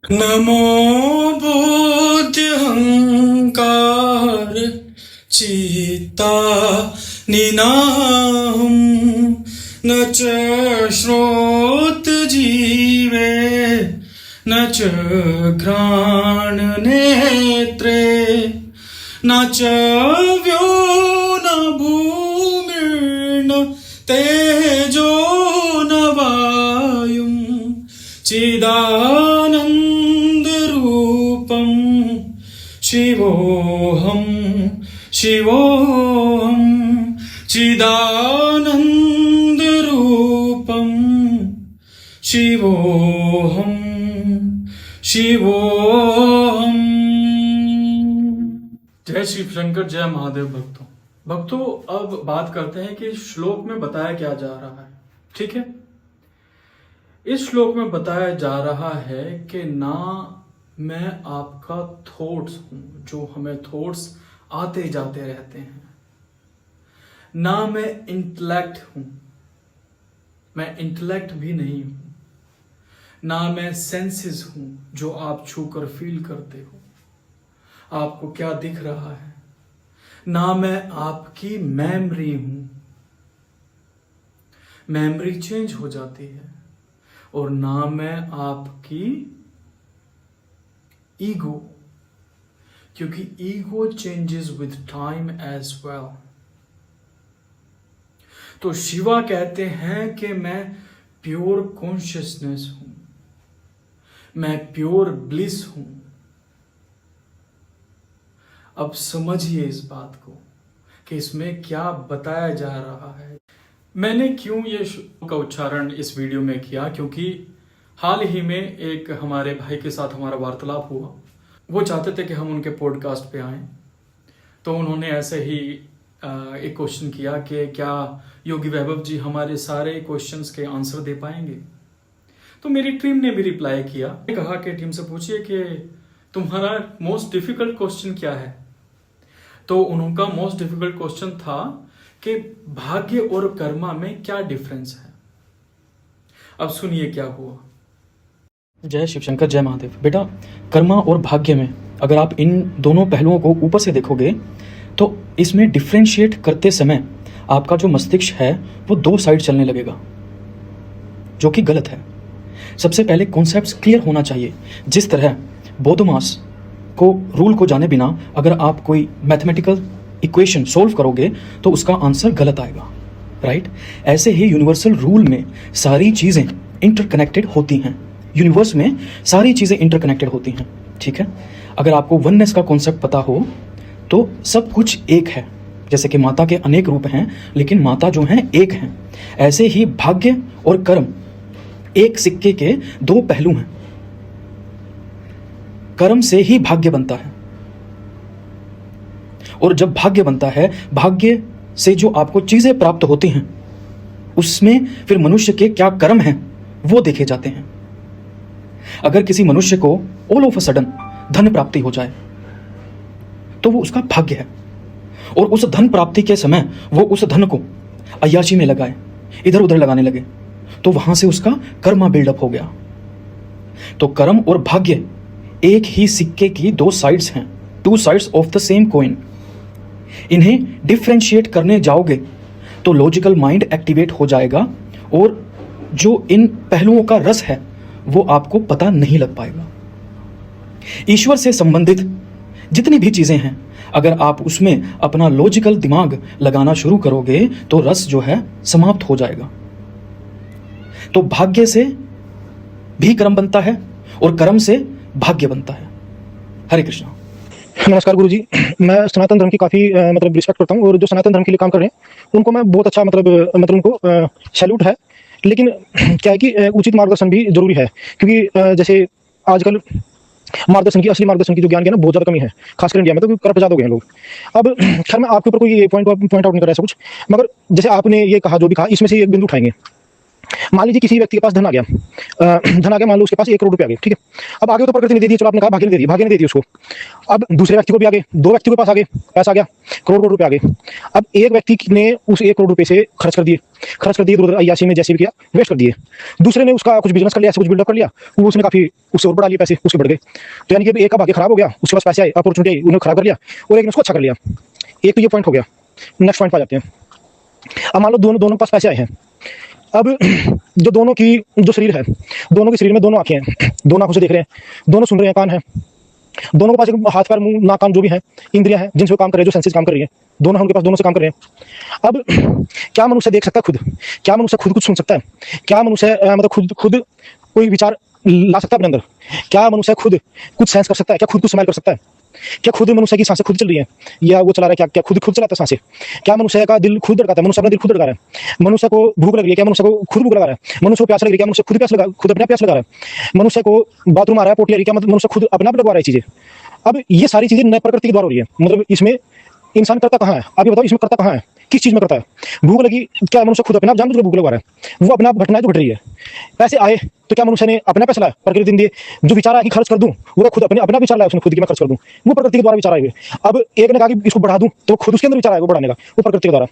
नमो बुद्ध्यहंकार चित्ता निनाहं न च श्रोतजीवे न च घ्राणनेत्रे न च व्यो न भूमिर्न तेजो न वायुं चिदानन्दरूपं शिवोऽहं शिवोऽहं चिदानन्दरूपं शिवोऽहं शिवोऽहं। जय शिव शंकर, जय महादेव। भक्तों अब बात करते हैं कि श्लोक में बताया क्या जा रहा है। ठीक है, इस श्लोक में बताया जा रहा है कि ना मैं आपका थॉट्स हूं, जो हमें थॉट्स आते जाते रहते हैं, ना मैं इंटेलेक्ट हूं, मैं इंटेलेक्ट भी नहीं हूं, ना मैं सेंसेस हूं जो आप छूकर फील करते हो, आपको क्या दिख रहा है, ना मैं आपकी मेमोरी हूं, मेमोरी चेंज हो जाती है, और ना मैं आपकी ईगो, क्योंकि ego changes with time as well. तो शिवा कहते हैं कि मैं प्योर कॉन्शियसनेस हूं, मैं प्योर ब्लिस हूं। अब समझिए इस बात को कि इसमें क्या बताया जा रहा है। मैंने क्यों ये का उच्चारण इस वीडियो में किया, क्योंकि हाल ही में एक हमारे भाई के साथ हमारा वार्तालाप हुआ। वो चाहते थे कि हम उनके पॉडकास्ट पे आएं, तो उन्होंने ऐसे ही एक क्वेश्चन किया कि क्या योगी वैभव जी हमारे सारे क्वेश्चंस के आंसर दे पाएंगे। तो मेरी टीम ने भी रिप्लाई किया, कहा कि टीम से पूछिए कि तुम्हारा मोस्ट डिफिकल्ट क्वेश्चन क्या है। तो उनका मोस्ट डिफिकल्ट क्वेश्चन था कि भाग्य और कर्मा में क्या डिफरेंस है। अब सुनिए क्या हुआ। जय शिव शंकर, जय महादेव। बेटा, कर्मा और भाग्य में अगर आप इन दोनों पहलुओं को ऊपर से देखोगे तो इसमें डिफ्रेंशिएट करते समय आपका जो मस्तिष्क है वो दो साइड चलने लगेगा, जो कि गलत है। सबसे पहले कॉन्सेप्ट्स क्लियर होना चाहिए। जिस तरह बोधमास को रूल को जाने बिना अगर आप कोई मैथमेटिकल इक्वेशन सोल्व करोगे तो उसका आंसर गलत आएगा, राइट? ऐसे ही यूनिवर्सल रूल में सारी चीज़ें इंटरकनेक्टेड होती हैं। यूनिवर्स में सारी चीज़ें इंटरकनेक्टेड होती हैं, ठीक है? अगर आपको वननेस का कॉन्सेप्ट पता हो तो सब कुछ एक है। जैसे कि माता के अनेक रूप हैं, लेकिन माता जो हैं एक हैं। ऐसे ही भाग्य और कर्म एक सिक्के के दो पहलू हैं। कर्म से ही भाग्य बनता है, और जब भाग्य बनता है, भाग्य से जो आपको चीजें प्राप्त होती हैं उसमें फिर मनुष्य के क्या कर्म हैं वो देखे जाते हैं। अगर किसी मनुष्य को ऑल ऑफ अ सडन धन प्राप्ति हो जाए तो वो उसका भाग्य है, और उस धन प्राप्ति के समय वो उस धन को अय्याशी में लगाए, इधर उधर लगाने लगे, तो वहां से उसका कर्मा बिल्डअप हो गया। तो कर्म और भाग्य एक ही सिक्के की दो साइड्स हैं, two sides of the same coin. इन्हें डिफ्रेंशिएट करने जाओगे तो लॉजिकल माइंड एक्टिवेट हो जाएगा, और जो इन पहलुओं का रस है वो आपको पता नहीं लग पाएगा। ईश्वर से संबंधित जितनी भी चीजें हैं, अगर आप उसमें अपना लॉजिकल दिमाग लगाना शुरू करोगे तो रस जो है समाप्त हो जाएगा। तो भाग्य से भी कर्म बनता है और कर्म से भाग्य बनता है। हरे कृष्णा। नमस्कार गुरुजी, मैं सनातन धर्म की काफ़ी रिस्पेक्ट करता हूँ, और जो सनातन धर्म के लिए काम कर रहे हैं उनको मैं बहुत अच्छा उनको सैल्यूट है। लेकिन क्या है कि उचित मार्गदर्शन भी जरूरी है, क्योंकि जैसे आजकल मार्गदर्शन की, असली मार्गदर्शन की जो ज्ञान की ना बहुत ज़्यादा कमी है, खासकर इंडिया में, तो करप्ट ज़्यादा हो गए हैं लोग। अब खैर मैं आपके ऊपर कोई पॉइंट आउट नहीं कर रहा ऐसा कुछ, मगर जैसे आपने ये कहा, जो भी कहा, इसमें से एक बिंदु उठाएंगे। मान लीजिए किसी व्यक्ति के पास धन आ गया, मान लो उसके पास 1 करोड़ रुपए आ गए, ठीक है। अब आगे तो प्रकृति ने दे दिए, चलो आपने कहा भाग्य ने दे दिए, भाग्य ने दे दिए उसको। अब दूसरे व्यक्ति को भी आ गए, 2 व्यक्तियों के पास आ गए, पैसा आ गया, करोड़ रुपए आ गए। अब एक व्यक्ति ने उस 1 करोड़ रुपए से खर्च कर दिए, इधर अय्याशी में जैसे भी किया वेस्ट कर दिए। दूसरे ने उसका कुछ बिजनेस कर लिया, ऐसे कुछ बिल्डअप कर लिया, वो उसने काफी उससे और बढ़ा लिए पैसे, उसके बढ़ गए। तो यानी कि एक का भाग्य खराब हो गया, उसके पास पैसे आए, अपॉर्चुनिटी आई, उन्होंने खराब कर लिया, और एक ने उसको अच्छा कर लिया। एक तो ये पॉइंट हो गया। नेक्स्ट पॉइंट पर आ जाते हैं। अब मान लो दोनों के पास पैसे आए हैं। अब जो दोनों की जो शरीर है, दोनों के शरीर में दोनों आंखें हैं, दोनों आंखों से देख रहे हैं, दोनों सुन रहे हैं, कान है, दोनों के पास एक हाथ पैर मुंह नाक कान जो भी है इंद्रियां हैं जिनसे वो काम कर रहे हैं, जो सेंसेस काम कर रही है, दोनों हैं उनके पास, दोनों से काम कर रहे हैं। अब क्या मनुष्य देख सकता है खुद? क्या मनुष्य खुद कुछ सुन सकता है? क्या मनुष्य मतलब खुद कोई विचार ला सकता है अपने अंदर? क्या मनुष्य खुद कुछ सेंस कर सकता है? क्या खुद कुछ स्माइल कर सकता है? क्या खुद मनुष्य की सांसें खुद चल रही है या वो चला रहा है? क्या क्या खुद चलाता है सांसें? क्या मनुष्य का दिल खुद धड़काता है? मनुष्य अपना दिल खुद धड़का रहा है। मनुष्य को भूख लग रही है, क्या मनुष्य को खुद भूख लगा रहा है? मनुष्य को प्यास लग रही है, क्या मनुष्य खुद अपने प्यास लगा रहा है? मनुष्य को बाथरूम आ रहा है, पोटी आ रही है, क्या मतलब मनुष्य खुद अपने आप लगवा रहा है चीजें? अब ये सारी चीजें नए प्रकृति के द्वारा हो रही है। मतलब इसमें इंसान करता कहाँ है? आप ये बताओ, इसमें करता कहाँ है? किस चीज में करता है? भूख लगी, क्या मनुष्य खुद अपने आप जानबूझकर भूख लगवा रहा है? वो अपने आप घटना है तो घट रही है। पैसे आए तो क्या मनुष्य ने अपना पैसा लाया? प्रकृति ने दिए। जो विचार आया कि खर्च कर दूं, वो तो खुद अपना विचार लाया उसने खुद की, मैं खर्च कर दूं, वो प्रकृति के द्वारा विचार आए हुए। अब एक ने कहा कि इसको बढ़ा दूं, तो खुद उसके अंदर विचार आएगा वो बढ़ाने का, वो प्रकृति के द्वारा।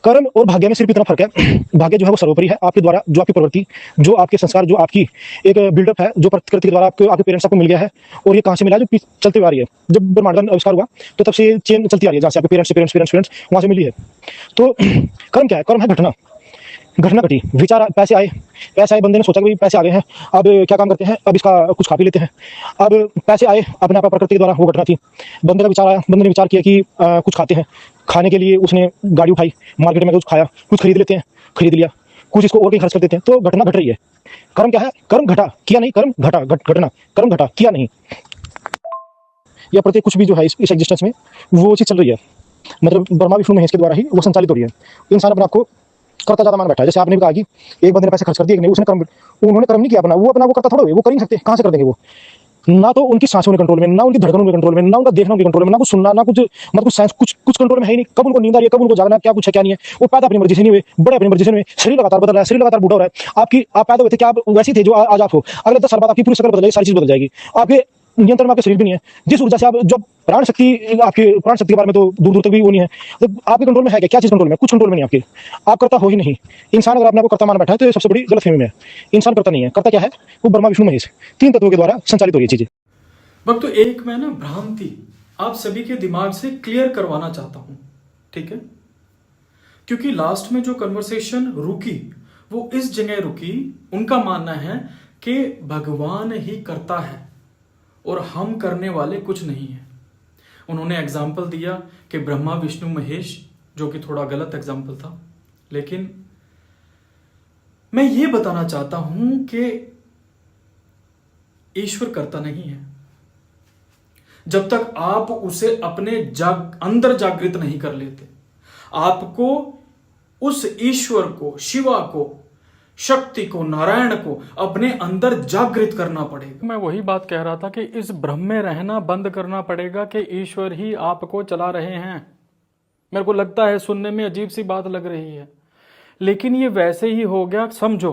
कर्म और भाग्य में सिर्फ इतना फर्क है, भाग्य जो है वो सर्वोपरि है, आपके द्वारा जो आपकी प्रवृत्ति, जो आपके संस्कार, जो आपकी एक बिल्डअप है, जो प्रकृति के द्वारा आपके पेरेंट्स आपको मिल गया है। और ये कहाँ से मिला है? जो चलते हुए आ रही है। जब ब्रह्मांड का आविष्कार हुआ तो तब से चेन चलती आ रही है, जहाँ से आपके पेरेंट्स वहां से मिली है। तो कर्म क्या है? कर्म है घटना घटी, विचार, पैसे आए, बंदे ने सोचा कि पैसे आ गए हैं, अब क्या काम करते हैं, अब इसका कुछ खा पी लेते हैं। अब पैसे आए अपने आप प्रकृति के द्वारा, वो घटना थी। बंदे का विचार आया, बंदे ने विचार किया कि कुछ खाते हैं, खाने के लिए उसने गाड़ी उठाई, मार्केट में कुछ खाया, कुछ खरीद लेते हैं, खरीद लिया, कुछ इसको और कहीं खर्च कर देते हैं, तो घटना घट रही है। कर्म क्या है? कर्म घटा किया नहीं, कर्म घटा घटना, कर्म घटा किया नहीं, या प्रत्येक कुछ भी जो है इस एग्जिस्टेंस में वो चीज चल रही है। मतलब ब्रह्मा विष्णु महेश के द्वारा ही वो संचालित हो रही है। इंसान अपने आप को करता ज्यादा मान बैठा है। जैसे आपने भी कहा कि एक बंदे ने पैसे खर्च कर दिए, उन्होंने कर्म नहीं किया अपना, वो करता थोड़ा, वो कर नहीं सकते, कहां से कर देंगे वो? ना तो उनकी सांसों के कंट्रोल में, ना उनकी धड़कनों के कंट्रोल में, ना उनका देखना उनके कंट्रोल में, ना कुछ सुनना, ना कुछ मतलब कुछ साइंस, कुछ कंट्रोल में है ही नहीं। कब उनको नींद आ रही है, कब उनको जागना, क्या कुछ है क्या नहीं है, वो पैदा अपनी मर्जी से नहीं हुए, बड़े अपनी मर्जी से नहीं हुए। शरीर लगातार बदल रहा है, शरीर लगातार बूढ़ा हो रहा है। आप पैदा हुए थे, क्या आप वैसे थे जो आज आप हो? अगले 10 साल बाद आपकी पूरी शक्ल बदल जाएगी, सारी चीज बदल जाएगी। आपके नियंत्रण में आपके शरीर भी नहीं है। जिस ऊर्जा से आप, जब प्राण शक्ति, आपके प्राण शक्ति के बारे में तो दूर दूर तक भी वो नहीं है। तो आपके कंट्रोल में है क्या? चीज कंट्रोल में? कुछ कंट्रोल में नहीं आपके। आप करता हो ही नहीं। इंसान अगर अपने को करता मान बैठा है तो ये सबसे बड़ी गलतफहमी में है। इंसान करता नहीं है। करता क्या है? वो ब्रह्मा विष्णु महेश 3 तत्वों के द्वारा संचालित हो रही चीजें। भक्तों, एक मैं ना भ्रांति आप सभी के दिमाग से क्लियर करवाना चाहता हूं, ठीक है? क्योंकि लास्ट में जो कन्वर्सेशन रुकी वो इस जगह रुकी, उनका मानना है कि भगवान ही करता है और हम करने वाले कुछ नहीं है। उन्होंने एग्जाम्पल दिया कि ब्रह्मा विष्णु महेश, जो कि थोड़ा गलत एग्जाम्पल था, लेकिन मैं ये बताना चाहता हूं कि ईश्वर करता नहीं है। जब तक आप उसे अपने अंदर जागृत नहीं कर लेते, आपको उस ईश्वर को, शिवा को, शक्ति को, नारायण को अपने अंदर जागृत करना पड़ेगा। मैं वही बात कह रहा था कि इस भ्रम में रहना बंद करना पड़ेगा कि ईश्वर ही आपको चला रहे हैं। मेरे को लगता है सुनने में अजीब सी बात लग रही है, लेकिन ये वैसे ही हो गया। समझो,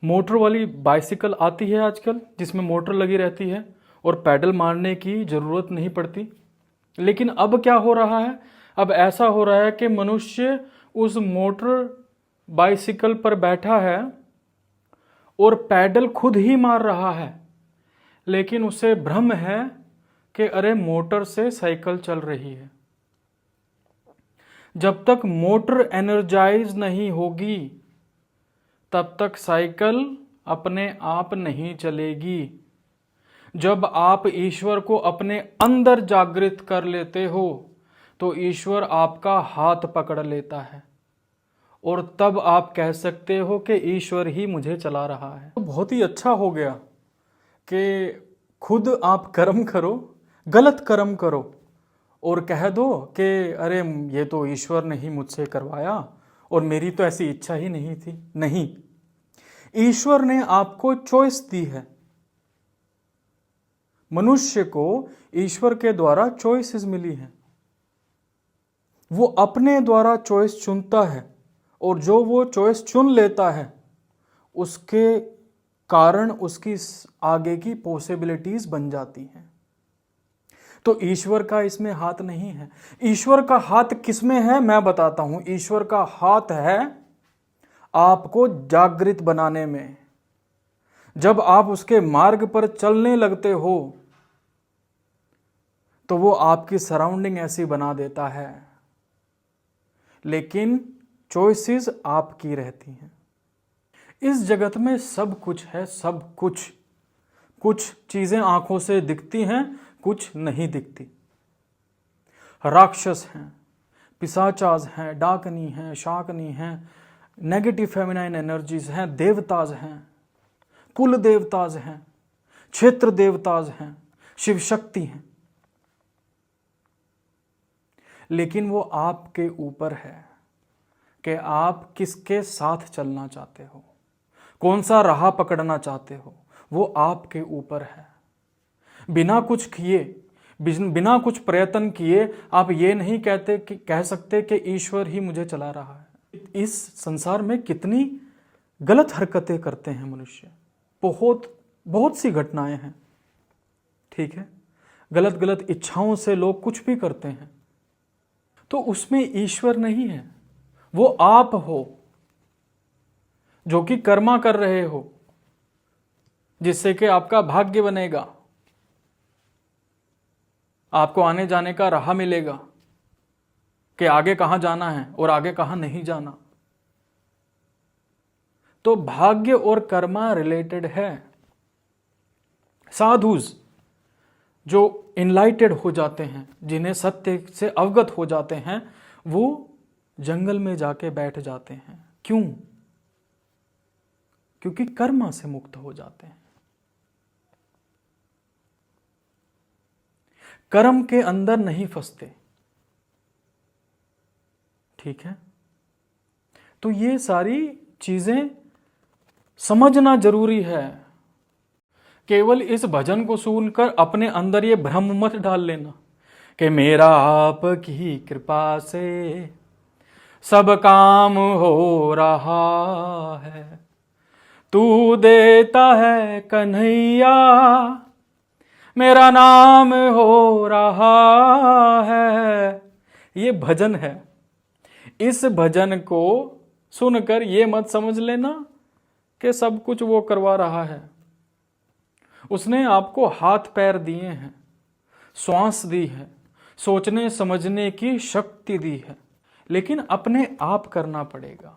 मोटर वाली बाइसिकल आती है आजकल, जिसमें मोटर लगी रहती है और पैडल मारने की जरूरत नहीं पड़ती। लेकिन अब क्या हो रहा है? अब ऐसा हो रहा है कि मनुष्य उस मोटर बाइसिकल पर बैठा है और पैडल खुद ही मार रहा है, लेकिन उसे भ्रम है कि अरे मोटर से साइकिल चल रही है। जब तक मोटर एनर्जाइज नहीं होगी तब तक साइकिल अपने आप नहीं चलेगी। जब आप ईश्वर को अपने अंदर जागृत कर लेते हो तो ईश्वर आपका हाथ पकड़ लेता है और तब आप कह सकते हो कि ईश्वर ही मुझे चला रहा है। तो बहुत ही अच्छा हो गया कि खुद आप कर्म करो, गलत कर्म करो और कह दो कि अरे ये तो ईश्वर ने ही मुझसे करवाया और मेरी तो ऐसी इच्छा ही नहीं थी। नहीं, ईश्वर ने आपको चॉइस दी है। मनुष्य को ईश्वर के द्वारा चॉइसेस मिली हैं। वो अपने द्वारा चॉइस चुनता है और जो वो चॉइस चुन लेता है उसके कारण उसकी आगे की पॉसिबिलिटीज बन जाती हैं। तो ईश्वर का इसमें हाथ नहीं है। ईश्वर का हाथ किसमें है मैं बताता हूं। ईश्वर का हाथ है आपको जागृत बनाने में। जब आप उसके मार्ग पर चलने लगते हो तो वो आपकी सराउंडिंग ऐसी बना देता है, लेकिन चॉइसेस आपकी रहती हैं। इस जगत में सब कुछ है, सब कुछ। कुछ चीजें आंखों से दिखती हैं, कुछ नहीं दिखती। राक्षस हैं, पिशाचाज हैं, डाकनी हैं, शाकनी हैं, नेगेटिव फेमिनाइन एनर्जीज हैं, देवताज हैं, कुल देवताज हैं, क्षेत्र देवताज हैं, शिव शक्ति हैं। लेकिन वो आपके ऊपर है कि आप किसके साथ चलना चाहते हो, कौन सा राह पकड़ना चाहते हो, वो आपके ऊपर है। बिना कुछ किए, बिना कुछ प्रयत्न किए आप ये नहीं कह सकते कि ईश्वर ही मुझे चला रहा है। इस संसार में कितनी गलत हरकतें करते हैं मनुष्य, बहुत सी घटनाएं हैं, ठीक है। गलत गलत इच्छाओं से लोग कुछ भी करते हैं, तो उसमें ईश्वर नहीं है, वो आप हो जो कि कर्मा कर रहे हो, जिससे कि आपका भाग्य बनेगा, आपको आने जाने का राह मिलेगा कि आगे कहां जाना है और आगे कहां नहीं जाना। तो भाग्य और कर्मा रिलेटेड है। साधुज जो इनलाइटेड हो जाते हैं, जिन्हें सत्य से अवगत हो जाते हैं, वो जंगल में जाके बैठ जाते हैं। क्यों? क्योंकि कर्मा से मुक्त हो जाते हैं। कर्म के अंदर नहीं फंसते, ठीक है। तो ये सारी चीजें समझना जरूरी है। केवल इस भजन को सुनकर अपने अंदर ये भ्रम मत डाल लेना कि मेरा आपकी कृपा से सब काम हो रहा है, तू देता है कन्हैया मेरा नाम हो रहा है। ये भजन है। इस भजन को सुनकर ये मत समझ लेना कि सब कुछ वो करवा रहा है। उसने आपको हाथ पैर दिए हैं, श्वास दी है, सोचने समझने की शक्ति दी है, लेकिन अपने आप करना पड़ेगा।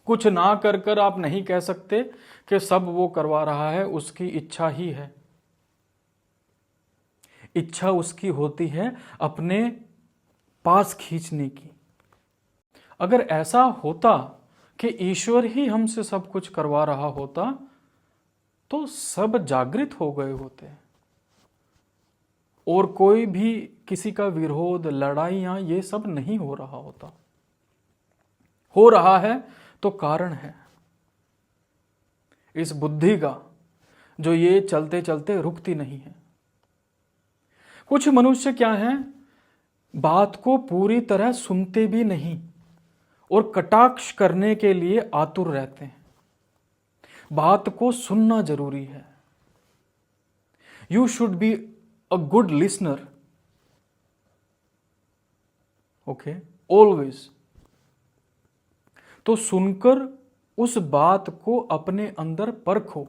कुछ ना कर कर आप नहीं कह सकते कि सब वो करवा रहा है, उसकी इच्छा ही है। इच्छा उसकी होती है अपने पास खींचने की। अगर ऐसा होता कि ईश्वर ही हमसे सब कुछ करवा रहा होता तो सब जागृत हो गए होते और कोई भी किसी का विरोध, लड़ाइयां, ये सब नहीं हो रहा होता। हो रहा है तो कारण है इस बुद्धि का, जो ये चलते चलते रुकती नहीं है। कुछ मनुष्य क्या हैं, बात को पूरी तरह सुनते भी नहीं और कटाक्ष करने के लिए आतुर रहते हैं। बात को सुनना जरूरी है। You should be a good listener, okay, always. तो सुनकर उस बात को अपने अंदर परखो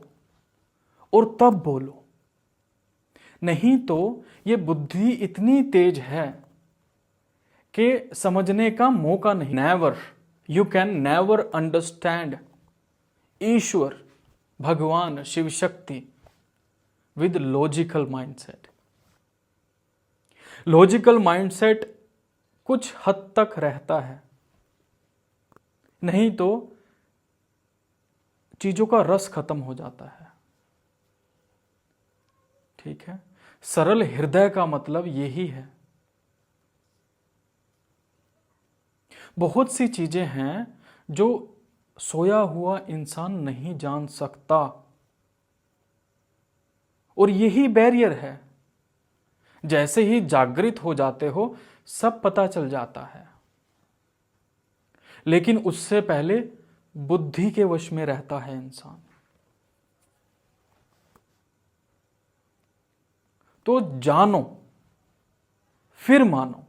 और तब बोलो। नहीं तो ये बुद्धि इतनी तेज है कि समझने का मौका नहीं। Never, you can never understand ईश्वर, भगवान, Shiv Shakti with logical mindset. Logical mindset कुछ हद तक रहता है, नहीं तो चीजों का रस खत्म हो जाता है, ठीक है। सरल हृदय का मतलब यही है। बहुत सी चीजें हैं जो सोया हुआ इंसान नहीं जान सकता और यही बैरियर है। जैसे ही जागृत हो जाते हो सब पता चल जाता है। लेकिन उससे पहले बुद्धि के वश में रहता है इंसान। तो जानो फिर मानो।